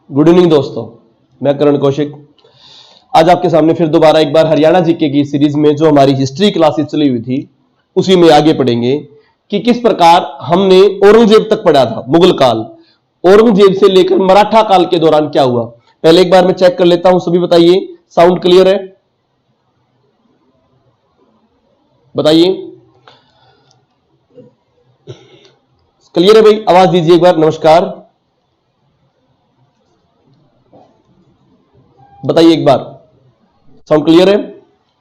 Good evening दोस्तों, मैं करण कौशिक आज आपके सामने फिर दोबारा एक बार हरियाणा जीके की सीरीज में जो हमारी हिस्ट्री क्लासेस चली हुई थी उसी में आगे पढ़ेंगे कि किस प्रकार हमने औरंगजेब तक पढ़ा था। मुगल काल, औरंगजेब से लेकर मराठा काल के दौरान क्या हुआ, पहले एक बार मैं चेक कर लेता हूं। सभी बताइए, साउंड क्लियर है? बताइए, क्लियर है भाई? आवाज दीजिए एक बार। नमस्कार, बताइए एक बार, साउंड क्लियर है?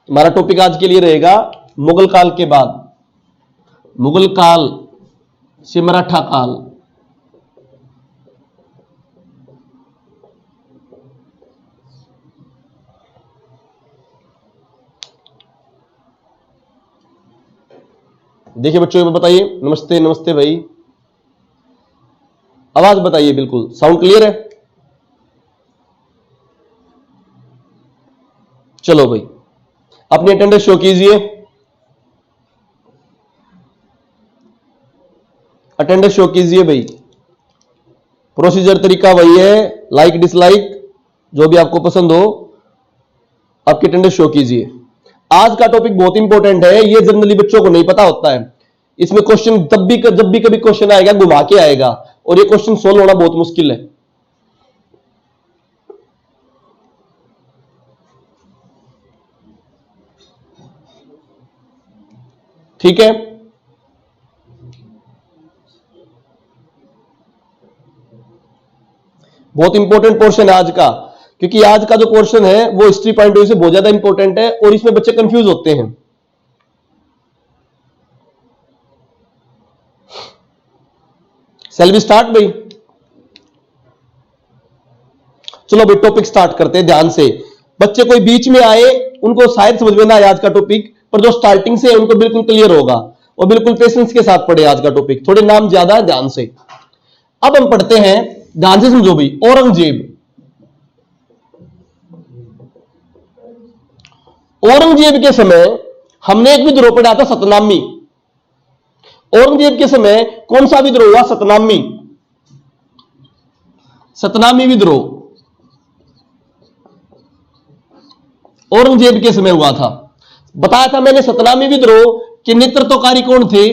हमारा टॉपिक आज के लिए रहेगा मुगल काल के बाद, मुगल काल से मराठा काल। देखिए बच्चों, बताइए। नमस्ते नमस्ते भाई, आवाज बताइए। बिल्कुल साउंड क्लियर है? चलो भाई, अपनी अटेंडेंस शो कीजिए। अटेंडेंस शो कीजिए भाई। प्रोसीजर तरीका वही है, लाइक डिसलाइक जो भी आपको पसंद हो, आपकी अटेंडेंस शो कीजिए। आज का टॉपिक बहुत इंपॉर्टेंट है, ये जनरली बच्चों को नहीं पता होता है। इसमें क्वेश्चन जब भी कभी क्वेश्चन आएगा घुमा के आएगा और ये क्वेश्चन सोल्व होना बहुत मुश्किल है। ठीक है, बहुत इंपॉर्टेंट पोर्शन है आज का, क्योंकि आज का जो पोर्शन है वो हिस्ट्री पॉइंट ऑफ व्यू से बहुत ज्यादा इंपॉर्टेंट है और इसमें बच्चे कंफ्यूज होते हैं। शैल वी स्टार्ट भाई? चलो भाई, टॉपिक स्टार्ट करते हैं ध्यान से। बच्चे कोई बीच में आए उनको शायद समझ में ना आए आज का टॉपिक, पर जो स्टार्टिंग से है उनको बिल्कुल क्लियर होगा और बिल्कुल पेशेंस के साथ पढ़े आज का टॉपिक। थोड़े नाम ज्यादा है, ध्यान से। अब हम पढ़ते हैं, ध्यान से समझो भाई। औरंगजेब के समय हमने एक विद्रोह पढ़ा था, सतनामी। औरंगजेब के समय कौन सा विद्रोह हुआ? सतनामी, सतनामी विद्रोह औरंगजेब के समय हुआ था। बताया था मैंने, सतनामी विद्रोह के नेतृत्वकारी कौन थे?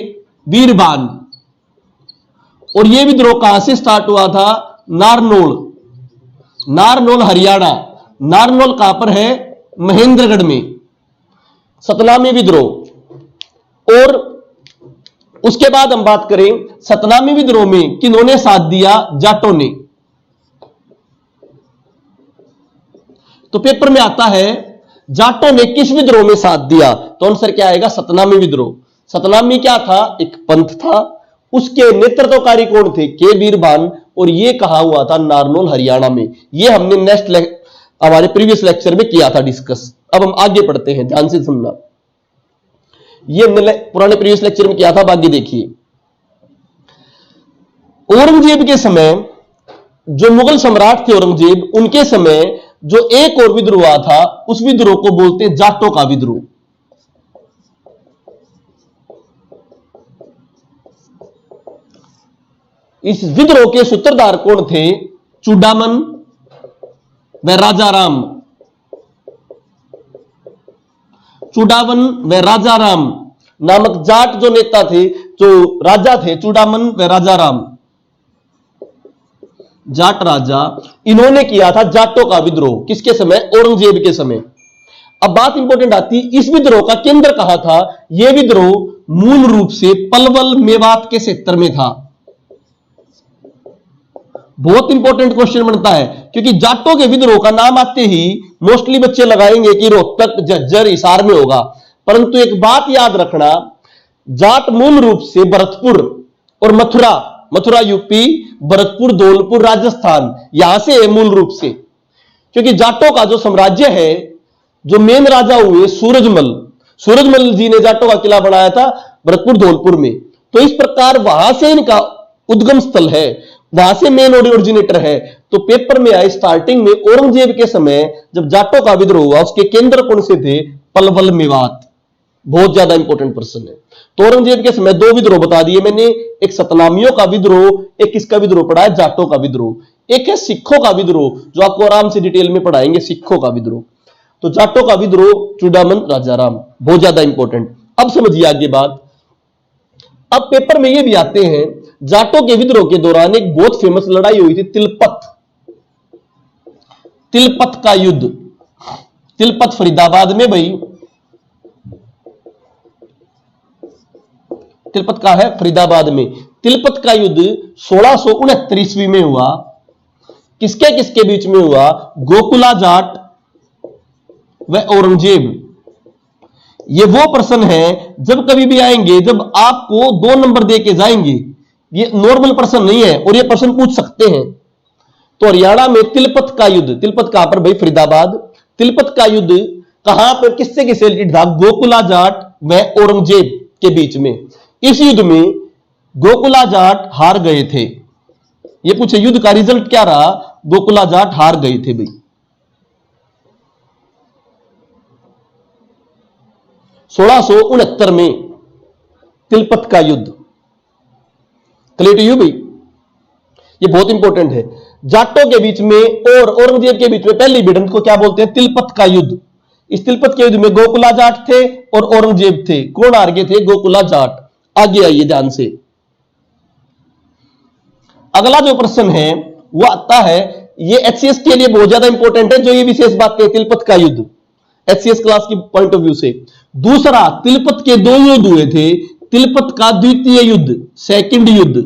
बीरबान। और यह विद्रोह कहां से स्टार्ट हुआ था? नारनौल, नारनौल हरियाणा। नारनौल कहां पर है? महेंद्रगढ़ में, सतनामी विद्रोह। और उसके बाद हम बात करें सतनामी विद्रोह में किन्होंने साथ दिया? जाटों ने। तो पेपर में आता है जाटों ने किस विद्रोह में साथ दिया, तो आंसर क्या आएगा? सतनामी विद्रोह। सतनामी क्या था? एक पंथ था, उसके नेतृत्वकारी कौन थे? के बीरबान। और यह कहा हुआ था? नारनौल हरियाणा में। यह हमने नेक्स्ट हमारे प्रीवियस लेक्चर में किया था डिस्कस। अब हम आगे पढ़ते हैं, ध्यान से सुनना। ये हमने पुराने प्रीवियस लेक्चर में किया था, आगे देखिए। औरंगजेब के समय, जो मुगल सम्राट थे औरंगजेब, उनके समय जो एक और विद्रोह हुआ था, उस विद्रोह को बोलते हैं जाटों का विद्रोह। इस विद्रोह के सूत्रधार कौन थे? चूडामन व राजाराम। चूडामन व राजाराम नामक जाट जो नेता थे, जो राजा थे, चूडामन व राजाराम, जाट राजा, इन्होंने किया था जाटों का विद्रोह। किसके समय? औरंगजेब के समय। अब बात इंपॉर्टेंट आती, इस विद्रोह का केंद्र कहां था? यह विद्रोह मूल रूप से पलवल मेवात के क्षेत्र में था। बहुत इंपॉर्टेंट क्वेश्चन बनता है, क्योंकि जाटों के विद्रोह का नाम आते ही मोस्टली बच्चे लगाएंगे कि रोहतक, झज्जर, हिसार में होगा। परंतु एक बात याद रखना, जाट मूल रूप से भरतपुर और मथुरा यूपी, भरतपुर धौलपुर राजस्थान, यहां से है मूल रूप से। क्योंकि जाटों का जो साम्राज्य है, जो मेन राजा हुए सूरजमल जी ने जाटों का किला बनाया था भरतपुर धौलपुर में। तो इस प्रकार वहां से इनका उद्गम स्थल है, वहां से मेन ओरिजिनेटर है। तो पेपर में आए स्टार्टिंग में औरंगजेब के समय जब जाटों का विद्रोह हुआ, उसके केंद्र कौन से थे? पलवल मेवात। बहुत ज्यादा इंपॉर्टेंट पर्सन है। तो औरंगजेब के समय दो विद्रोह बता दिए मैंने, एक सतनामियों का विद्रोह, एक किसका विद्रोह पढ़ा है, जाटों का विद्रोह, एक है सिखों का विद्रोह जो आपको आराम से डिटेल में पढ़ाएंगे, सिखों का विद्रोह। तो जाटों का विद्रोह, चूडामन, राजाराम, बहुत ज्यादा इंपॉर्टेंट। अब समझिए आगे बात। अब पेपर में ये भी आते हैं, जाटों के विद्रोह के दौरान एक बहुत फेमस लड़ाई हुई थी, तिलपत का युद्ध। तिलपत फरीदाबाद में भाई, तिलपत का है फरीदाबाद में। तिलपत का युद्ध 1669 ईस्वी में हुआ। किसके किसके बीच में हुआ, गोकुला जाट व औरंगजेब। ये वो प्रश्न है जब कभी भी आएंगे, जब आपको 2 नंबर दे के जाएंगे, ये नॉर्मल प्रश्न नहीं है और ये प्रश्न पूछ सकते हैं। तो हरियाणा में तिलपत का युद्ध, तिलपत कहां पर भाई, फरीदाबाद। तिलपत का युद्ध कहां पर, किससे किससे रिलेटेड था, गोकुला जाट व औरंगजेब के बीच में। इस युद्ध में गोकुला जाट हार गए थे। ये पूछे युद्ध का रिजल्ट क्या रहा, गोकुला जाट हार गए थे भाई। 1669 में तिलपत का युद्ध। क्लियर टू यू भाई, ये बहुत इंपॉर्टेंट है। जाटों के बीच में और औरंगजेब के बीच में पहली भिड़ंत को क्या बोलते हैं, तिलपत का युद्ध। इस तिलपत के युद्ध में गोकुला जाट थे और औरंगजेब थे। कौन हार गए थे, गोकुला जाट। आगे आइए ध्यान से। अगला जो प्रश्न है वो आता है, ये एचसीएस के लिए बहुत ज्यादा इंपॉर्टेंट है, जो ये विशेष बातें, तिलपत का युद्ध एचसीएस क्लास की पॉइंट ऑफ व्यू से। दूसरा, तिलपत के 2 युद्ध हुए थे। तिलपत का द्वितीय युद्ध, सेकंड युद्ध।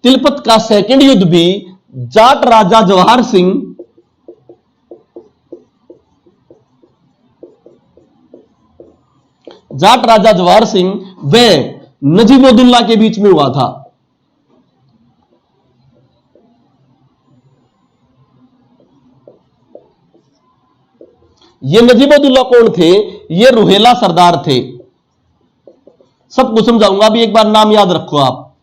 तिलपत का सेकंड युद्ध भी जाट राजा जवाहर सिंह व नजीबुद्दौला के बीच में हुआ था। ये नजीबुद्दौला कौन थे, ये रुहेला सरदार थे। सब कुछ समझाऊंगा, अभी एक बार नाम याद रखो आप।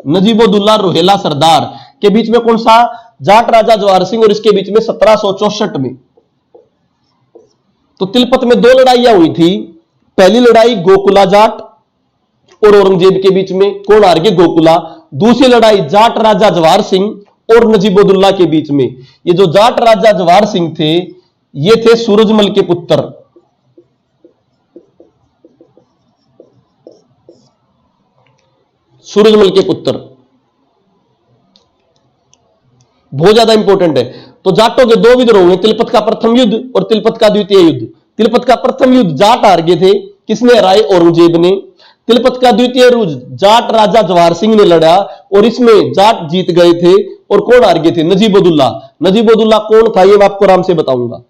नजीबुद्दौला रुहेला सरदार के बीच में कौन सा, जाट राजा जवाहर सिंह और इसके बीच में 1764 में। तो तिलपत में 2 लड़ाइयां हुई थी। पहली लड़ाई गोकुला जाट और औरंगजेब के बीच में, कौन हार गए, गोकुला। दूसरी लड़ाई जाट राजा जवाहर सिंह और नजीबुद्दौला के बीच में। ये जो जाट राजा जवाहर सिंह थे, ये थे सूरजमल के पुत्र। सूरजमल के पुत्र, बहुत ज्यादा इंपॉर्टेंट है। तो जाटों के 2 विद्रोह हुए, तिलपत का प्रथम युद्ध और तिलपत का द्वितीय युद्ध। तिलपत का प्रथम युद्ध जाट हार गए थे, किसने हराए, औरंगजेब ने। तिलपत का द्वितीय युद्ध जाट राजा जवाहर सिंह ने लड़ा और इसमें जाट जीत गए थे। और कौन हार गए थे, नजीबुद्दौला। नजीबुद्दौला कौन था, ये मैं आपको आराम से बताऊंगा।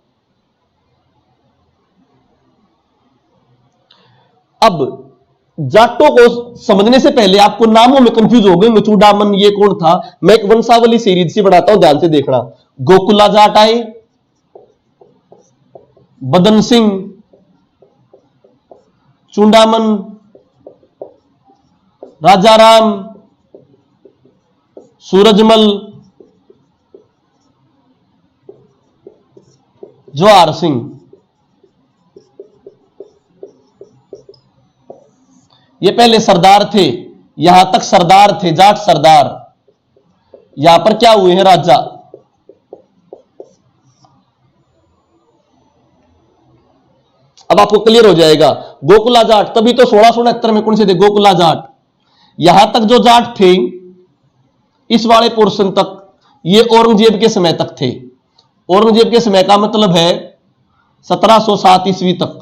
अब जाटों को समझने से पहले आपको नामों में कंफ्यूज हो गए, चूडामन ये कौन था। मैं एक वंशावली सीरीज से बनाता हूं, ध्यान से देखना। गोकुला जाट आए, बदन सिंह, चूडामन, राजाराम, सूरजमल, जवाहर सिंह। ये पहले सरदार थे, यहां तक सरदार थे, जाट सरदार। यहां पर क्या हुए हैं, राजा। अब आपको क्लियर हो जाएगा। गोकुला जाट, तभी तो 1669 में कौन से थे, गोकुला जाट। यहां तक जो जाट थे, इस वाले पोर्शन तक, ये औरंगजेब के समय तक थे। औरंगजेब के समय का मतलब है 1707 ईस्वी तक।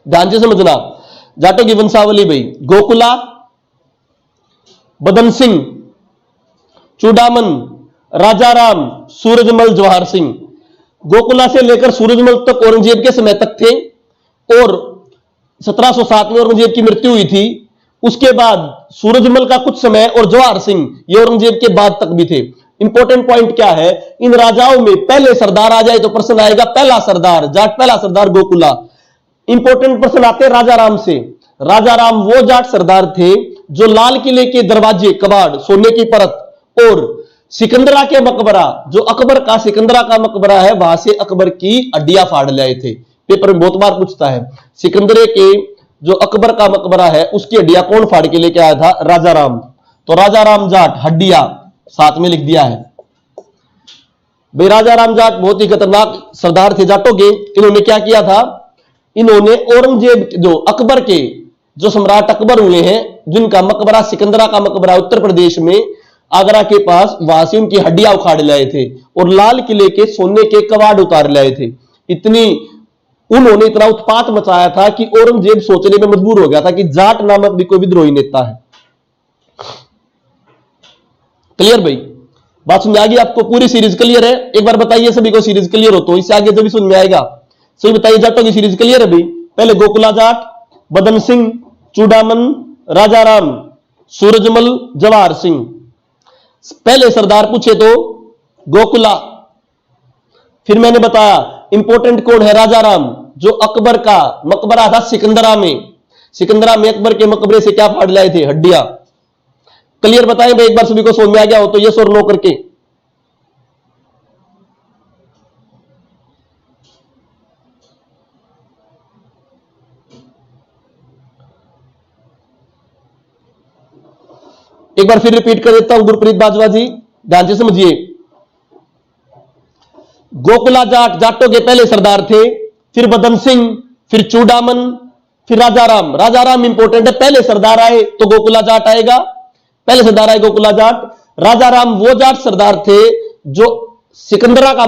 ध्यान से समझना, जाटों की वंशावली भाई, गोकुला, बदन सिंह, चूडामन, राजाराम, सूरजमल, जवाहर सिंह। गोकुला से लेकर सूरजमल तक औरंगजेब के समय तक थे और 1707 में औरंगजेब की मृत्यु हुई थी। उसके बाद सूरजमल का कुछ समय और जवाहर सिंह ये औरंगजेब के बाद तक भी थे। इंपॉर्टेंट पॉइंट क्या है, इन राजाओं में पहले सरदार आ जाए तो प्रश्न आएगा, पहला सरदार जाट, पहला सरदार गोकुला। इंपॉर्टेंट प्रश्न आते हैं राजाराम से। राजाराम वो जाट सरदार थे जो लाल किले के दरवाजे, कबाड़, सोने की परत और सिकंदरा के मकबरा, जो अकबर का सिकंदरा का मकबरा है, वहां से अकबर की हड्डियां फाड़ लाए थे। पेपर में बहुत बार पूछता है, सिकंदरे के जो अकबर का मकबरा है उसकी हड्डियां कौन फाड़ के लेके आया था? राजा राम। तो राजा राम जाट हड्डियां साथ में लिख दिया है भाई। राजा राम जाट बहुत ही खतरनाक सरदार थे जाटों के। इन्होंने क्या किया था? इन्होंने औरंगजेब, जो अकबर के जो सम्राट अकबर हुए हैं, जिनका मकबरा सिकंदरा का मकबरा उत्तर प्रदेश में आगरा के पास, वहां से उनकी हड्डियां उखाड़ लाए थे और लाल किले के सोने के कवाड़ उतार लाए थे। उन्होंने इतना उत्पात मचाया था कि औरंगजेब सोचने में मजबूर हो गया था कि जाट नामक भी कोई विद्रोही नेता है। क्लियर भाई? बात समझ आ गई आपको? पूरी सीरीज क्लियर है? एक बार बताइए सभी को सीरीज क्लियर हो तो इससे आगे जो भी समझ में आएगा। सही बताइए, जाटों की सीरीज क्लियर है भाई? पहले गोकुला जाट, बदन सिंह, चूडामन, राजा राम, सूरजमल, जवाहर सिंह। पहले सरदार पूछे तो गोकुला। फिर मैंने बताया इंपॉर्टेंट कौन है? राजा राम, जो अकबर का मकबरा था सिकंदरा में। सिकंदरा में अकबर के मकबरे से क्या फाड़ लाए थे? हड्डियां। क्लियर बताएं भाई, एक बार सभी को समझ में आ गया हो तो यस और नो करके। एक बार फिर रिपीट कर देता हूं, गुरप्रीत बाजवा जी ध्यान से समझिए। गोकुला जाट जाटों के पहले सरदार थे, फिर बदन सिंह, फिर चूडामन, फिर राजा राम। राजा राम इंपॉर्टेंट है, पहले सरदार आए तो गोकुला जाट आएगा, पहले सरदार आए गोकुला जाट। राजा राम वो जाट सरदार थे जो सिकंदरा का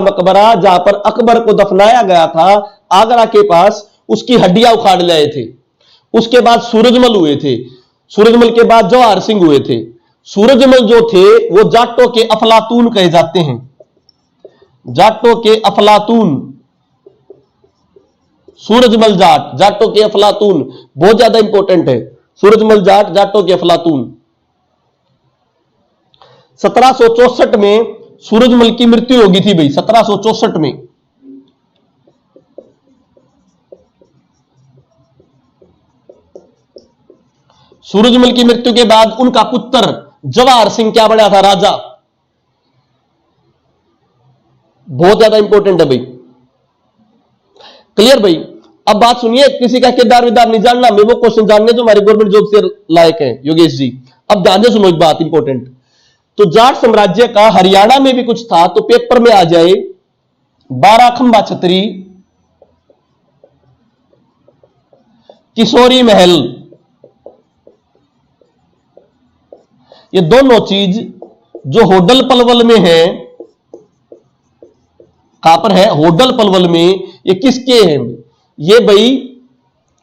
मकबरा जहां पर अकबर को दफनाया गया था आगरा के पास, उसकी हड्डियां उखाड़ लाए थे। उसके बाद सूरजमल हुए थे, सूरजमल के बाद जवाहर सिंह हुए थे। सूरजमल जो थे वो जाटों के अफलातून कहे जाते हैं, जाटों के अफलातून। सूरजमल जाट जाटों के अफलातून बहुत ज्यादा इंपॉर्टेंट है। सूरजमल जाट जाटों के अफलातून। 1764 में सूरजमल की मृत्यु होगी थी भाई, 1764 में। सूरजमल की मृत्यु के बाद उनका पुत्र जवाहर सिंह क्या बना था? राजा। बहुत ज्यादा इंपॉर्टेंट है भाई। क्लियर भाई? अब बात सुनिए, किसी का किरदार विदार नहीं जानना, मैं वो क्वेश्चन जानने जो हमारे गवर्नमेंट जॉब से लायक है योगेश जी। अब ध्यान से सुनो एक बात इंपॉर्टेंट। तो जाट साम्राज्य का हरियाणा में भी कुछ था, तो पेपर में आ जाए 12 खंबा छतरी, किशोरी महल, ये दोनों चीज जो होडल पलवल में है, कहां पर है? होडल पलवल में। ये किसके हैं? ये भाई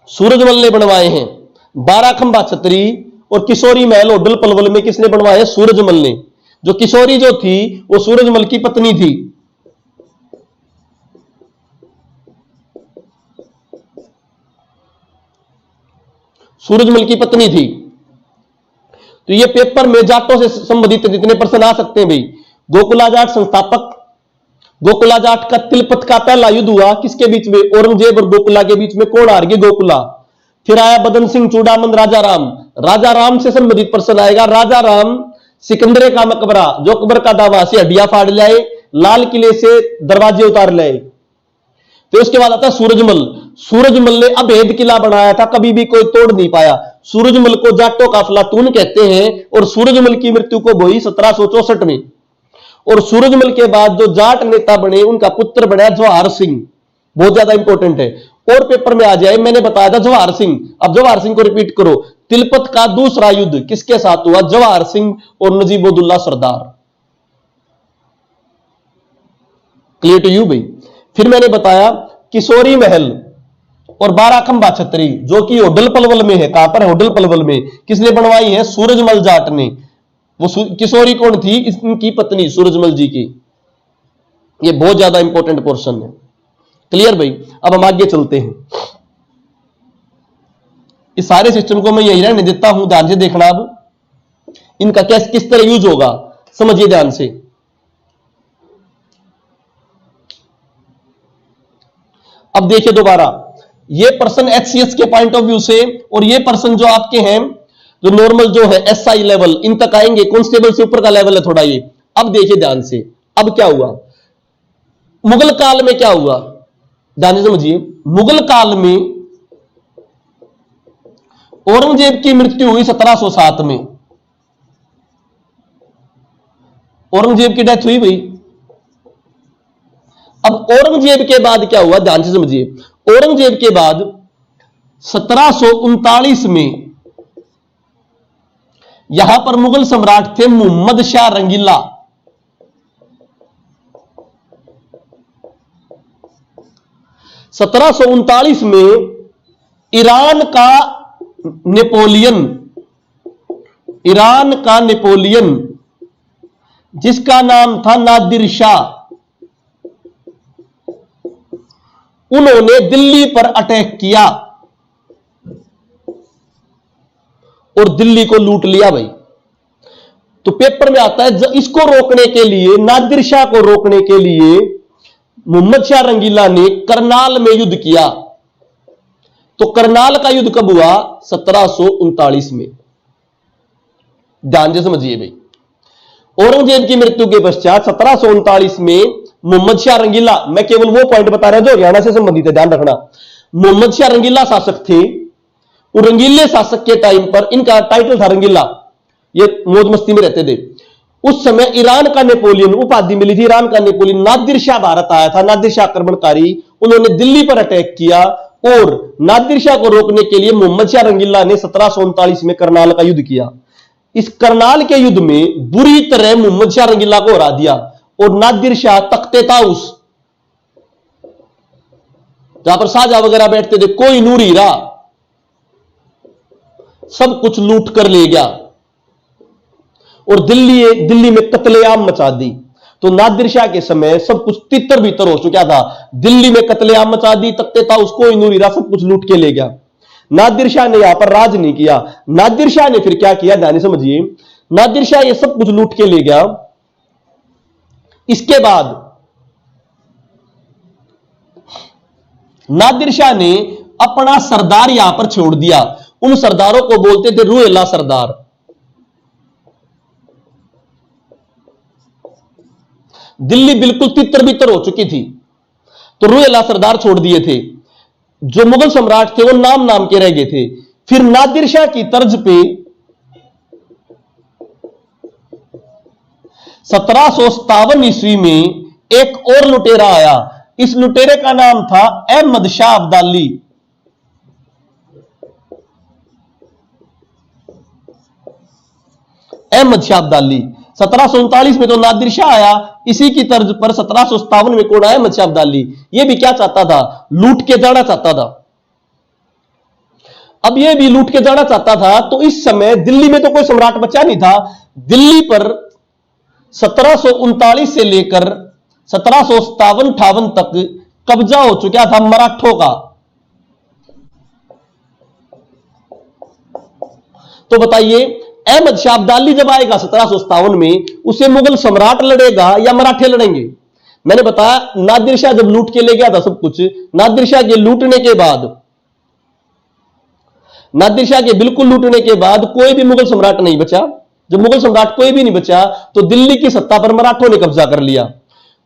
सूरजमल ने बनवाए हैं। 12 खंबा छतरी और किशोरी महल होडल पलवल में किसने बनवाए? सूरजमल ने। जो किशोरी जो थी वो सूरजमल की पत्नी थी। सूरजमल की पत्नी थी। तो ये पेपर में जाटों से संबंधित जितने प्रश्न आ सकते हैं भाई। गोकुला जाट संस्थापक, गोकुला जाट का तिलपत का पहला युद्ध हुआ किसके बीच में? औरंगजेब और गोकुला के बीच में। कौन हार गया? गोकुला। फिर आया बदन सिंह, चूडामन, राजा राम। राजा राम से संबंधित प्रश्न आएगा। राजा राम सिकंदरे का मकबरा जो अकबर का दावा से हड्डियां फाड़ लाए, लाल किले से दरवाजे उतार लाए। तो उसके बाद आता सूरजमल। सूरजमल ने अभेद किला बनाया था, कभी भी कोई तोड़ नहीं पाया। सूरजमल को जाटों का अफलातून कहते हैं और सूरजमल की मृत्यु को हुई 1764 में। और सूरजमल के बाद जो जाट नेता बने उनका पुत्र बना जवाहर सिंह। बहुत ज्यादा इंपॉर्टेंट है और पेपर में आ जाए। मैंने बताया था जवाहर सिंह, अब जवाहर सिंह को रिपीट करो। तिलपत का दूसरा युद्ध किसके साथ हुआ? जवाहर सिंह और नजीबुद्दौला सरदार। क्लियर टू यू भाई? फिर मैंने बताया किशोरी महल और 12 खंबा छतरी जो कि होडल पलवल में है। कहां पर? होडल पलवल में। किसने बनवाई है? सूरजमल जाट ने। वो किशोरी कौन थी? इनकी पत्नी सूरजमल जी की। ये बहुत ज्यादा इंपॉर्टेंट पोर्शन है। क्लियर भाई? अब हम आगे चलते हैं। इस सारे सिस्टम को मैं यही रहने देता हूं, ध्यान से देखना। अब इनका कैसे किस तरह यूज होगा समझिए ध्यान से। अब देखिए दोबारा, ये पर्सन एचसीएस के पॉइंट ऑफ व्यू से और ये पर्सन जो आपके हैं जो नॉर्मल जो है एसआई लेवल, इन तक आएंगे। कांस्टेबल से ऊपर का लेवल है थोड़ा ये। अब देखिए ध्यान से, अब क्या हुआ मुगल काल में, क्या हुआ ध्यान से समझिए। मुगल काल में औरंगजेब की मृत्यु हुई 1707 में। औरंगजेब की डेथ हुई भाई। अब औरंगजेब के बाद क्या हुआ ध्यान से समझिए। औरंगजेब के बाद 1739 में यहां पर मुगल सम्राट थे मोहम्मद शाह रंगीला। सत्रह में ईरान का नेपोलियन जिसका नाम था नादिर शाह, उन्होंने दिल्ली पर अटैक किया और दिल्ली को लूट लिया भाई। तो पेपर में आता है इसको रोकने के लिए, नादिर शाह को रोकने के लिए मोहम्मद शाह रंगीला ने करनाल में युद्ध किया। तो करनाल का युद्ध कब हुआ? 1739 में। ध्यान से समझिए भाई। औरंगजेब की मृत्यु के पश्चात 1739 में मोहम्मद शाह रंगीला, मैं केवल वो पॉइंट बता रहा हूं जो हरियाणा से संबंधित है, ध्यान रखना। मोहम्मद शाह रंगीला शासक थे। वो रंगीले शासक के टाइम पर, इनका टाइटल था रंगीला, ये मौज मस्ती में रहते थे। उस समय ईरान का नेपोलियन उपाधि मिली थी, ईरान का नेपोलियन। नादिर शाह भारत आया था, नादिर शाह आक्रमणकारी, उन्होंने दिल्ली पर अटैक किया और नादिर शाह को रोकने के लिए मोहम्मद शाह रंगीला ने 1739 में करनाल का युद्ध किया। इस करनाल के युद्ध में बुरी तरह मोहम्मद शाह रंगीला को हरा दिया और नादिर शाह तख्ते ताउस, जहां पर शाहजहां वगैरह बैठते थे, कोई नूर हीरा सब कुछ लूट कर ले गया और दिल्ली में कत्लेआम मचा दी। तो नादिर शाह के समय सब कुछ तितर बितर हो चुका था। दिल्ली में कत्लेआम मचा दी, तख्ते ताउस, कोई नूर हीरा सब कुछ लूट के ले गया। नादिर शाह ने यहां पर राज नहीं किया। नादिर शाह ने फिर क्या किया ध्यान समझिए। नादिर शाह ये सब कुछ लूट के ले गया। इसके बाद नादिर शाह ने अपना सरदार यहां पर छोड़ दिया। उन सरदारों को बोलते थे रूहेला सरदार। दिल्ली बिल्कुल तितर बितर हो चुकी थी, तो रूहेला सरदार छोड़ दिए थे। जो मुगल सम्राट थे वो नाम नाम के रह गए थे। फिर नादिर शाह की तर्ज पे 1757 ईस्वी में एक और लुटेरा आया। इस लुटेरे का नाम था अहमद शाह अब्दाली। अहमद शाह अब्दाली 1739 में तो नादिर शाह आया, इसी की तर्ज पर 1757 में कौन आया? अहमद शाह अब्दाली। ये भी क्या चाहता था? लूट के जाना चाहता था। अब ये भी लूट के जाना चाहता था। तो इस समय दिल्ली में तो कोई सम्राट बचा नहीं था। दिल्ली पर 1739 से लेकर 1757-58 तक कब्जा हो चुका था मराठों का। तो बताइए अहमद शाह अब्दाली जब आएगा 1757 में, उसे मुगल सम्राट लड़ेगा या मराठे लड़ेंगे? मैंने बताया नादिर शाह जब लूट के ले गया था सब कुछ, नादिर शाह के लूटने के बाद, नादिर शाह के बिल्कुल लूटने के बाद कोई भी मुगल सम्राट नहीं बचा। जब मुगल सम्राट कोई भी नहीं बचा तो दिल्ली की सत्ता पर मराठों ने कब्जा कर लिया।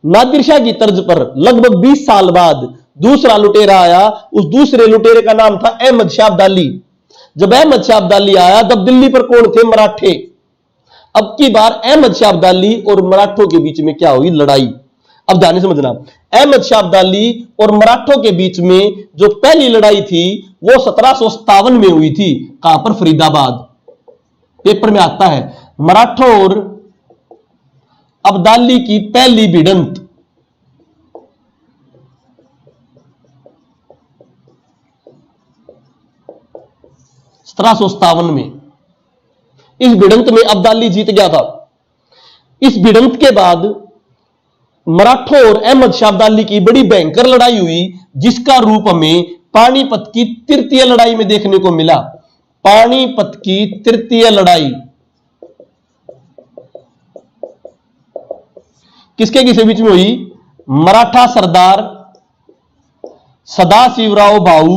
नादिर शाह की तर्ज पर लगभग 20 साल बाद दूसरा लुटेरा आया। उस दूसरे लुटेरे का नाम था अहमद शाह अब्दाली। जब अहमद शाह अब्दाली आया तब दिल्ली पर कौन थे? मराठे। अब की बार अहमद शाह अब्दाली और मराठों के बीच में क्या हुई? लड़ाई। अब ध्यान से समझना, अहमद शाह अब्दाली और मराठों के बीच में जो पहली लड़ाई थी वो 1757 में हुई थी। कहां पर? फरीदाबाद। पेपर में आता है मराठों और अब्दाली की पहली भिड़ंत। में इस भिड़ंत में अब्दाली जीत गया था। इस भिड़ंत के बाद मराठों और अहमद शाह अब्दाली की बड़ी भयंकर लड़ाई हुई, जिसका रूप हमें पानीपत की तृतीय लड़ाई में देखने को मिला। पानीपत की तृतीय लड़ाई किसके बीच में हुई? मराठा सरदार सदाशिवराव भाऊ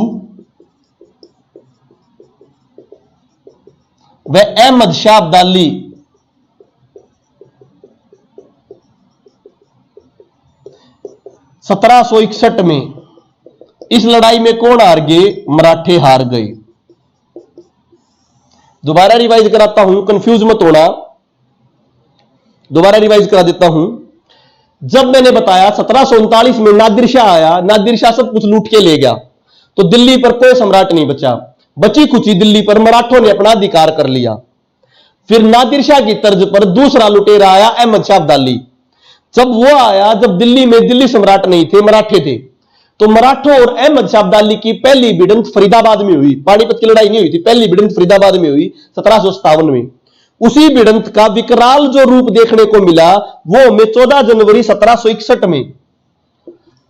वह अहमद शाह अब्दाली 1761 में। इस लड़ाई में कौन हार गए? मराठे हार गए। दोबारा रिवाइज कराता हूं, कंफ्यूज मत होना, दोबारा रिवाइज करा देता हूं। जब मैंने बताया 1739 में नादिर शाह आया, नादिर शाह सब कुछ लूट के ले गया, तो दिल्ली पर कोई सम्राट नहीं बचा, बची खुची दिल्ली पर मराठों ने अपना अधिकार कर लिया। फिर नादिर शाह की तर्ज पर दूसरा लुटेरा आया, अहमद शाह अब्दाली। जब वो आया, जब दिल्ली में दिल्ली सम्राट नहीं थे, मराठे थे, तो मराठों और अहमद शाह अब्दाली की पहली भिड़ंत फरीदाबाद में हुई। पानीपत की लड़ाई नहीं हुई थी, पहली भिड़ंत फरीदाबाद में हुई 1757 में। उसी भिड़ंत का विकराल जो रूप देखने को मिला वो हमें 14 जनवरी 1761 में,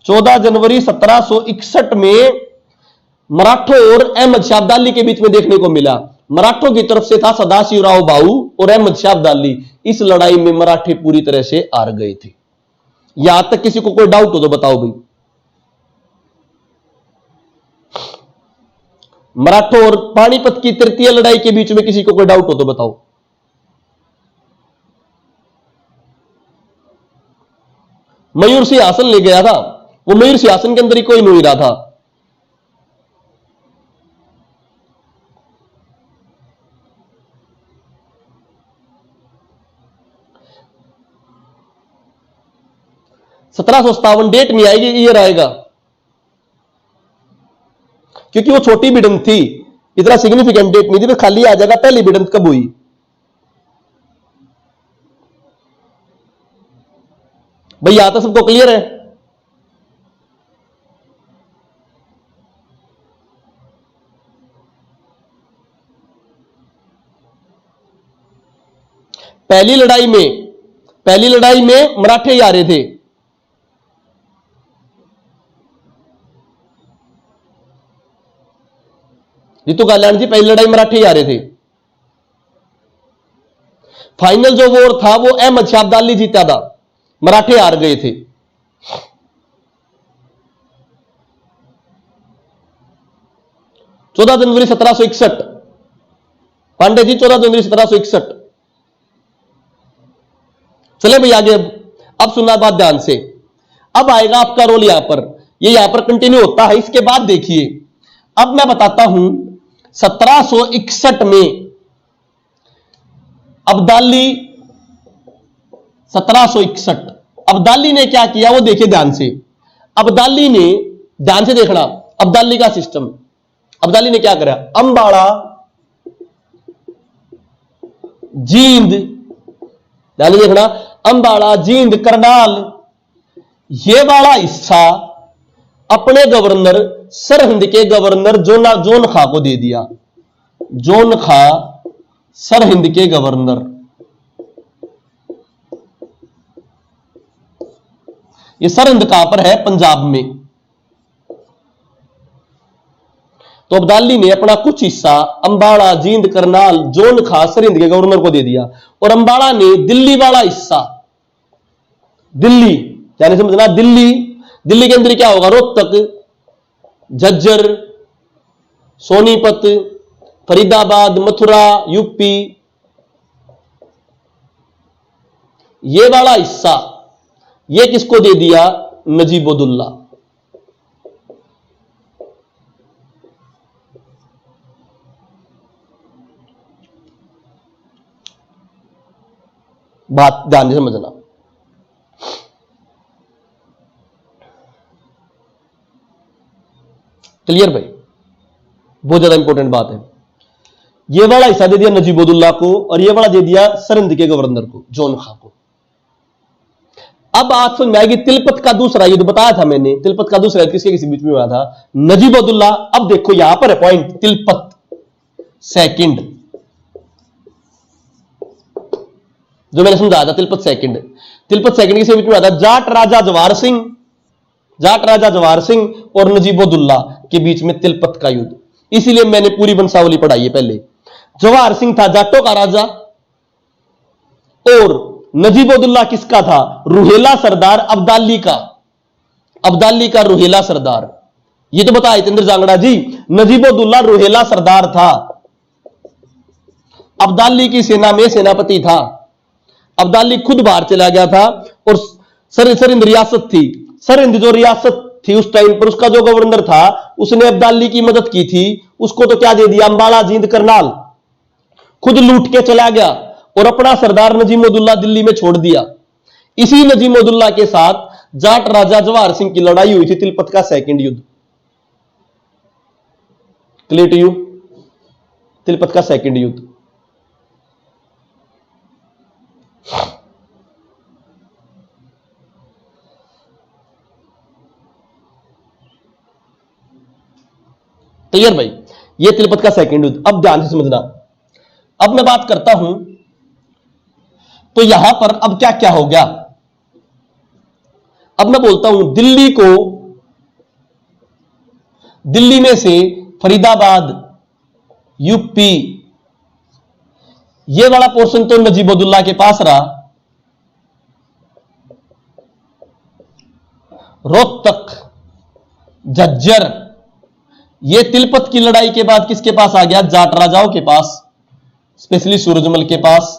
14 जनवरी 1761 में मराठों और अहमद शाह अब्दाली के बीच में देखने को मिला। मराठों की तरफ से था सदाशिवराव भाऊ और अहमद शाह अब्दाली। इस लड़ाई में मराठे पूरी तरह से हार गए थे। यहां तक किसी को कोई डाउट हो तो बताओ भाई। मराठों और पानीपत की तृतीय लड़ाई के बीच में किसी को कोई डाउट हो तो बताओ। मयूर सिंहासन ले गया था, वो मयूर सिंहासन के अंदर ही कोई नहीं रहा था। सत्रह सौ सत्तावन डेट नहीं आएगी, ईयर आएगा, क्योंकि वो छोटी भिड़ंत थी, इतना सिग्निफिकेंट डेट नहीं थी, तो खाली आ जाएगा पहली भिड़ंत कब हुई। भाई यहां तक सबको क्लियर है? पहली लड़ाई में मराठे ही आ रहे थे। जीतू गालियान जी, पहली लड़ाई मराठे ही आ रहे थे। फाइनल जो वॉर था वो अहमद शाह अब्दाली जीता था, मराठे हार गए थे। चौदह जनवरी 1761, पांडे जी 14 जनवरी 1761। चले भाई आगे। अब सुनना बात ध्यान से। अब आएगा आपका रोल यहां पर, ये यहां पर कंटिन्यू होता है। इसके बाद देखिए, अब मैं बताता हूं 1761 में अब्दाली, 1761 अब्दाली ने क्या किया वो देखिए ध्यान से। अब्दाली ने, ध्यान से देखना अब्दाली का सिस्टम। अब्दाली ने क्या करा? अंबाड़ा, जींद, ध्यान से देखना, अंबाड़ा, जींद, करनाल, ये वाला हिस्सा अपने गवर्नर, सरहिंद के गवर्नर जोन खां को दे दिया। जोन खां सरहिंद के गवर्नर। ये सरहिंद कहां पर है? पंजाब में। तो अब्दाली ने अपना कुछ हिस्सा अंबाड़ा, जींद, करनाल, जोन खां सरहिंद के गवर्नर को दे दिया, और अंबाड़ा ने दिल्ली वाला हिस्सा, दिल्ली यानी समझना, दिल्ली के अंदर क्या होगा? रोहतक, झज्जर, सोनीपत, फरीदाबाद, मथुरा, यूपी, ये वाला हिस्सा ये किसको दे दिया? नजीबुद्दौला। बात ध्यान से समझना। क्लियर भाई? बहुत ज्यादा इंपॉर्टेंट बात है। ये वाला हिस्सा दे दिया नजीबुद्दौला को, और ये वाला दे दिया सरहिंद के गवर्नर को, जोन खां को। अब आज समझ में आएगी तिलपत का दूसरा युद्ध, बताया था मैंने, तिलपत का दूसरा युद्ध किसके बीच में हुआ था? नजीबुद्दौला। अब देखो यहां पर है पॉइंट, तिलपत सेकंड, जो मैंने समझाया था, तिलपत सेकंड किसके बीच में हुआ था? जाट राजा जवाहर सिंह और नजीबुद्दौला के बीच में तिलपत का युद्ध। इसीलिए मैंने पूरी वंशावली पढ़ाई है। पहले जवाहर सिंह था जाटों का राजा, और नजीबुद्दौला किसका था? रुहेला सरदार अब्दाली का रुहेला सरदार। ये तो बताया इंद्र जांगड़ा जी, नजीबुद्दौला रुहेला सरदार था। अब्दाली की सेना में सेनापति था। अब्दाली खुद बाहर चला गया था और सरहिंद रियासत थी। सरहिंद जो रियासत थी उस टाइम पर, उसका जो गवर्नर था उसने अब्दाली की मदद की थी। उसको तो क्या दे दिया, अंबाला, जींद, करनाल, खुद लूट के चला गया और अपना सरदार नजीमुद्दौला दिल्ली में छोड़ दिया। इसी नजीमुद्दौला के साथ जाट राजा जवाहर सिंह की लड़ाई हुई थी, तिलपत का सेकंड युद्ध। Clear to you? तिलपत का सेकंड युद्ध। क्लियर भाई? ये तिलपत का सेकंड युद्ध। अब ध्यान से समझना। अब मैं बात करता हूं तो यहां पर अब क्या क्या हो गया। अब मैं बोलता हूं दिल्ली में से फरीदाबाद, यूपी, ये वाला पोर्शन तो नजीमुद्दौला के पास रहा। रोहतक, झज्जर, ये तिलपत की लड़ाई के बाद किसके पास आ गया? जाट राजाओं के पास, स्पेशली सूरजमल के पास।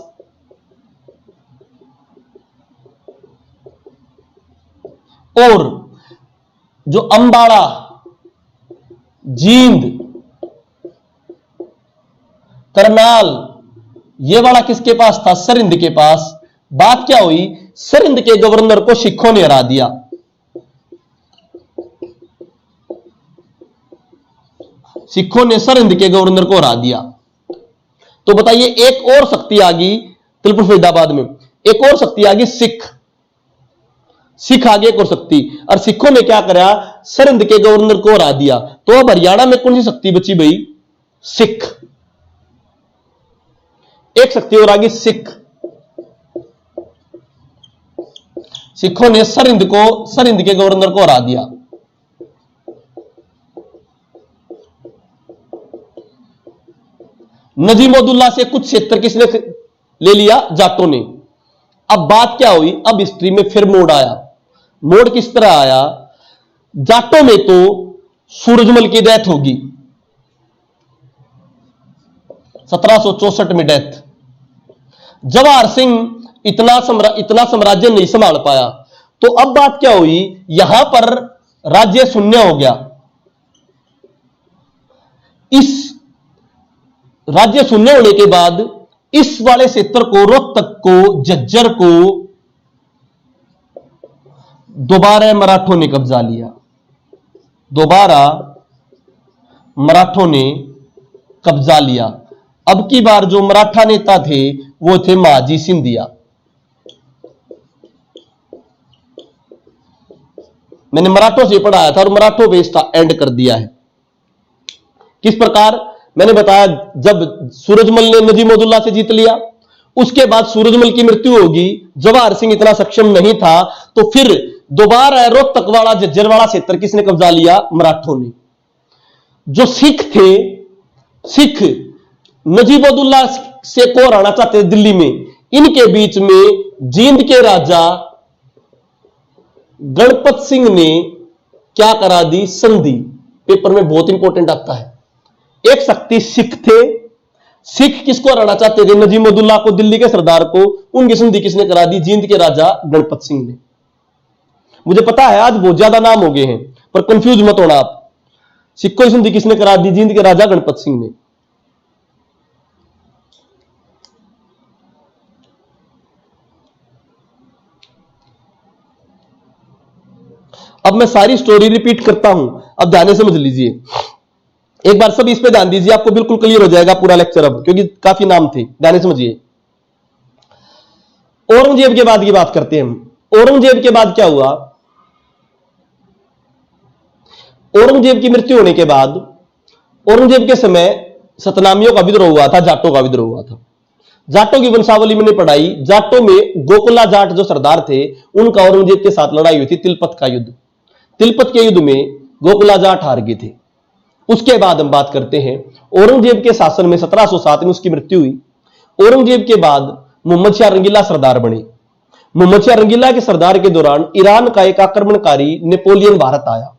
और जो अंबाला, जींद, करनाल, ये वाला किसके पास था? सरहिंद के पास। बात क्या हुई? सरहिंद के गवर्नर को सिखों ने हरा दिया। सिखों ने सरहिंद के गवर्नर को हरा दिया। तो बताइए, एक और शक्ति आ गई तिलपत फरीदाबाद में, एक और शक्ति आ गई सिख आगे एक और शक्ति। और सिखों ने क्या करा? सरहिंद के गवर्नर को हरा दिया। तो अब हरियाणा में कौन सी शक्ति बची भाई? सिख। एक शक्ति और आ गई सिख। सिखों ने सरहिंद के गवर्नर को हरा दिया। नजीमुद्दौला से कुछ क्षेत्र किसने ले लिया? जाटों ने। अब बात क्या हुई? अब हिस्ट्री में फिर मोड़ आया। मोड़ किस तरह आया? जाटों में तो सूरजमल की डेथ होगी, 1764 में डेथ। जवाहर सिंह इतना साम्राज्य नहीं संभाल पाया। तो अब बात क्या हुई? यहां पर राज्य शून्य हो गया। इस राज्य शून्य होने के बाद इस वाले क्षेत्र को, रोहतक को, झज्जर को दोबारा मराठों ने कब्जा लिया। दोबारा मराठों ने कब्जा लिया। अब की बार जो मराठा नेता थे वो थे महाजी सिंधिया। मैंने मराठों से पढ़ाया था और मराठों पे इसका एंड कर दिया है। किस प्रकार? मैंने बताया, जब सूरजमल ने नजीमुद्दौला से जीत लिया, उसके बाद सूरजमल की मृत्यु होगी, जवाहर सिंह इतना सक्षम नहीं था, तो फिर दोबारा रोहतक वाला, झज्जर वाला क्षेत्र किसने कब्जा लिया? मराठों ने। जो सिख थे, सिख नजीमुद्दौला से को हराना चाहते थे दिल्ली में, इनके बीच में जींद के राजा गणपत सिंह ने क्या करा दी? संधि। पेपर में बहुत इंपॉर्टेंट आता है। एक शक्ति सिख थे। सिख किसको हराना चाहते थे? नजीमुद्दौला को, दिल्ली के सरदार को। उनकी संधि किसने करा दी? जींद के राजा गणपत सिंह ने। मुझे पता है आज बहुत ज्यादा नाम हो गए हैं, पर कंफ्यूज मत होना आप। सिखों की संधि किसने करा दी? जींद के राजा गणपत सिंह ने। अब मैं सारी स्टोरी रिपीट करता हूं, अब ध्यान से समझ लीजिए। एक बार सब इस पे ध्यान दीजिए, आपको बिल्कुल क्लियर हो जाएगा पूरा लेक्चर अब, क्योंकि काफी नाम थे। ध्यान से समझिए। औरंगजेब के बाद की बात करते हैं हम। औरंगजेब के बाद क्या हुआ? औरंगजेब की मृत्यु होने के बाद, औरंगजेब के समय सतनामियों का विद्रोह हुआ था, जाटों का विद्रोह हुआ था। जाटों की वंशावली मैंने पढ़ाई। जाटों में गोकुला जाट जो सरदार थे, उनका औरंगजेब के साथ लड़ाई हुई थी, तिलपत का युद्ध। तिलपत के युद्ध में गोकुला जाट हार गए थे। उसके बाद हम बात करते हैं औरंगजेब के शासन में 1707 में उसकी मृत्यु हुई। औरंगजेब के बाद मोहम्मद शाह रंगीला सरदार बने। मोहम्मद शाह रंगीला के सरदार के दौरान ईरान का एक आक्रमणकारी नेपोलियन भारत आया।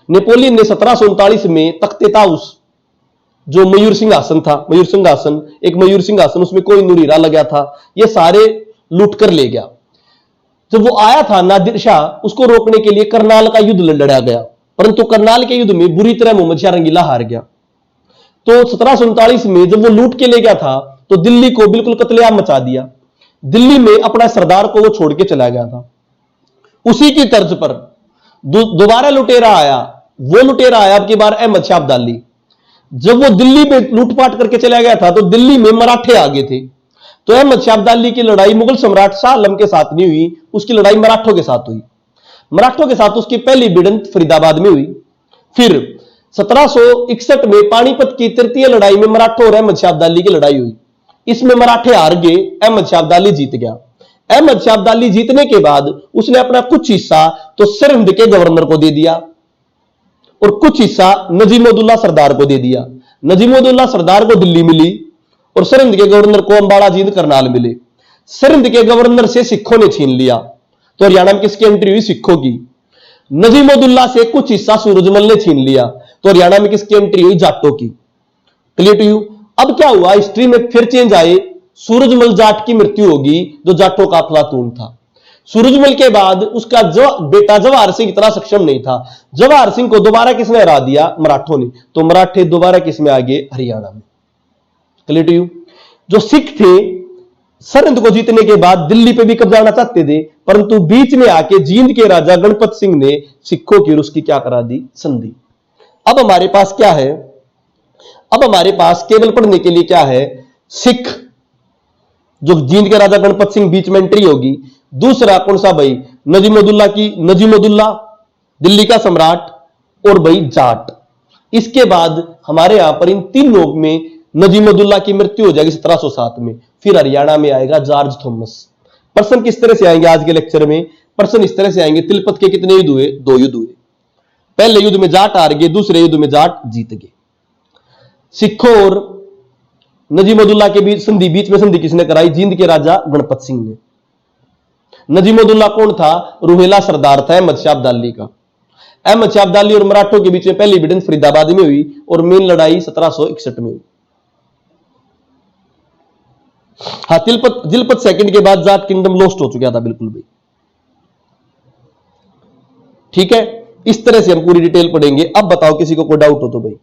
नेपोलियन ने 1739 में तख्ते ताउस जो मयूर सिंहासन था, मयूर सिंहासन, एक मयूर सिंहासन, उसमें कोई नूर हीरा लगा था, ये सारे लूट कर ले गया। जब वो आया था नादिर शाह, उसको रोकने के लिए करनाल का युद्ध लड़ा गया, परंतु करनाल के युद्ध में बुरी तरह मोहम्मद शाह रंगीला हार गया। तो 1739 में जब वो लूट के ले गया था तो दिल्ली को बिल्कुल कत्लेआम मचा दिया। दिल्ली में अपना सरदार को वो छोड़ के चला गया था। उसी की तर्ज पर दोबारा लुटेरा आया। वो लुटेरा आया अब की बार अहमद शाह अब्दाली। जब वो दिल्ली में लूटपाट करके चला गया था तो दिल्ली में मराठे आ गए थे। तो अहमद शाह अब्दाली की लड़ाई मुगल सम्राट शाह आलम के साथ नहीं हुई, उसकी लड़ाई मराठों के साथ हुई। मराठों के साथ उसकी पहली भिड़ंत फरीदाबाद में हुई। फिर 1761 में पानीपत की तृतीय लड़ाई में मराठों और अहमद शाह अब्दाली की लड़ाई हुई। इसमें मराठे हार गए, अहमद शाह अब्दाली जीत गया। अहमद शाह अब्दाली जीतने के बाद उसने अपना कुछ हिस्सा तो सरहिंद के गवर्नर को दे दिया और कुछ हिस्सा नजीमुद्दौला सरदार को दे दिया। नजीमुद्दौला सरदार को दिल्ली मिली और सरहिंद के गवर्नर को अंबाला जींद करनाल मिले। सरहिंद के गवर्नर से सिखों ने छीन लिया, तो हरियाणा में किसकी एंट्री हुई? सिखों की। नजीमुद्दौला से कुछ हिस्सा सूरजमल ने छीन लिया, तो हरियाणा में किसकी एंट्री हुई? जाटों की। Clear to you? अब क्या हुआ, हिस्ट्री में फिर चेंज आए। सूरजमल जाट की मृत्यु होगी, जो जाटों का अफलातून था। सूरजमल के बाद उसका बेटा जवाहर सिंह इतना सक्षम नहीं था। जवाहर सिंह को दोबारा किसने हरा दिया? मराठों ने। तो मराठे दोबारा किसमें आ गए? हरियाणा में। Clear to you? जो सिख थे सरहिंद को जीतने के बाद दिल्ली पे भी कब्जाना चाहते थे, परंतु बीच में आके जींद के राजा गणपत सिंह ने सिखों की और उसकी क्या करा दी? संधि। अब हमारे पास क्या है? अब हमारे पास केवल पढ़ने के लिए क्या है? सिख, जो जींद के राजा गणपत सिंह बीच में एंट्री होगी। दूसरा कौन सा भाई? नजीमुद्दौला दिल्ली का सम्राट, और भाई जाट। इसके बाद हमारे यहां पर इन तीनों में नजीमुद्दौला की मृत्यु हो जाएगी 1707 में। फिर हरियाणा में आएगा जॉर्ज थॉमस। प्रश्न किस तरह से आएंगे आज के लेक्चर में? प्रश्न इस तरह से आएंगे, तिलपत के कितने युद्ध हुए? 2 युद्ध हुए। पहले युद्ध में जाट हार गए, दूसरे युद्ध में जाट जीत गए। सिखों और नजीमुद्दौला के बीच में संधि किसने कराई? जींद के राजा गणपत सिंह ने। नजीमुद्दौला कौन था? रूहेला सरदार था अहमद शाह अब्दाली का। अहमद शाह अब्दाली और मराठों के बीच में पहली भिड़ंत फरीदाबाद में हुई और मेन लड़ाई 1761 में हुई। हाँ, जिलपत सेकंड के बाद जाट किंगडम लॉस्ट हो चुका था बिल्कुल भाई। ठीक है, इस तरह से हम पूरी डिटेल पढ़ेंगे। अब बताओ किसी को कोई डाउट हो तो भाई।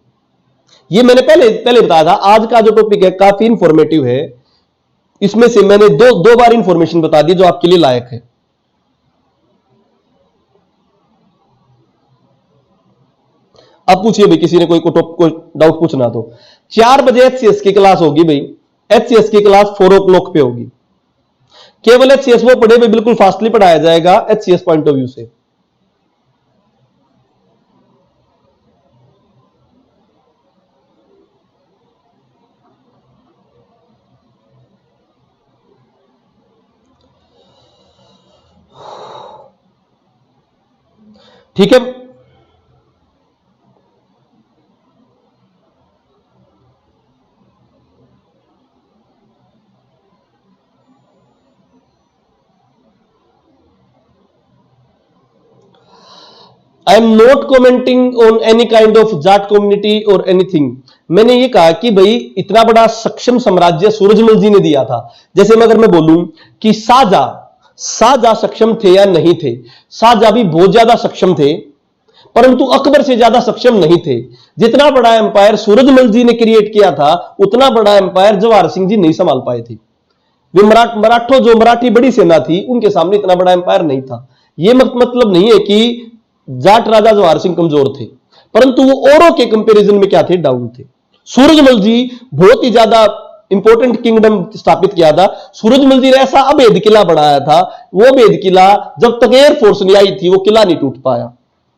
ये मैंने पहले बताया था। आज का जो टॉपिक है काफी इंफॉर्मेटिव है। इसमें से मैंने दो बार इंफॉर्मेशन बता दी जो आपके लिए लायक है। अब पूछिए भाई, किसी ने कोई डाउट पूछना तो। 4 बजे HCS की क्लास होगी भाई। HCS की क्लास 4 o'clock पे होगी। केवल HCS वो पढ़े भाई, बिल्कुल फास्टली पढ़ाया जाएगा HCS पॉइंट ऑफ व्यू से। ठीक है, I am not commenting on any kind of Jat community और एनीथिंग। मैंने ये कहा कि भाई इतना बड़ा सक्षम साम्राज्य सूरजमल जी ने दिया था। जैसे मैं अगर मैं बोलूं कि शाहजहां सक्षम थे या नहीं थे? शाहजहां भी बहुत ज्यादा सक्षम थे, परंतु अकबर से ज्यादा सक्षम नहीं थे। जितना बड़ा एम्पायर सूरजमल जी ने क्रिएट किया था, उतना बड़ा एम्पायर जवाहर सिंह जी नहीं संभाल पाए थे। वे मराठों जो मराठी बड़ी सेना थी, उनके सामने इतना बड़ा एम्पायर नहीं था। यह मतलब नहीं है कि जाट राजा जवाहर सिंह कमजोर थे, परंतु वो औरों के कंपैरिजन में क्या थे? डाउन थे। सूरजमल जी बहुत ही ज्यादा इंपॉर्टेंट किंगडम स्थापित किया था। सूरजमल जी ने ऐसा अभेद किला बनाया था, वो अभेद किला जब तक एयरफोर्स नहीं आई थी वो किला नहीं टूट पाया।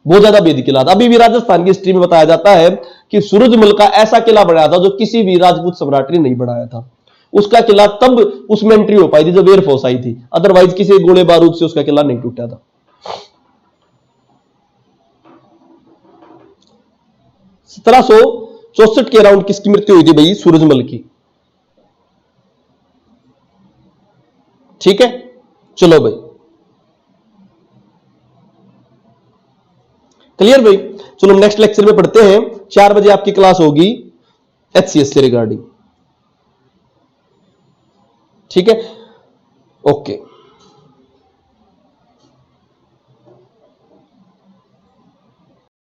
बहुत ज्यादा अभेद किला था। अभी भी राजस्थान की हिस्ट्री में बताया जाता है कि सूरजमल का ऐसा किला बनाया था जो किसी भी राजपूत सम्राट ने नहीं बनाया था। उसका किला तब उसमें एंट्री हो पाई थी जब एयरफोर्स आई थी, अदरवाइज किसी गोले बारूद से उसका किला नहीं टूटा था। 1764 के अराउंड किसकी मृत्यु हुई थी भाई? सूरजमल की। ठीक है, चलो भाई, क्लियर भाई। चलो नेक्स्ट लेक्चर में पढ़ते हैं। 4 बजे आपकी क्लास होगी। HCS से रिगार्डिंग। ठीक है, ओके।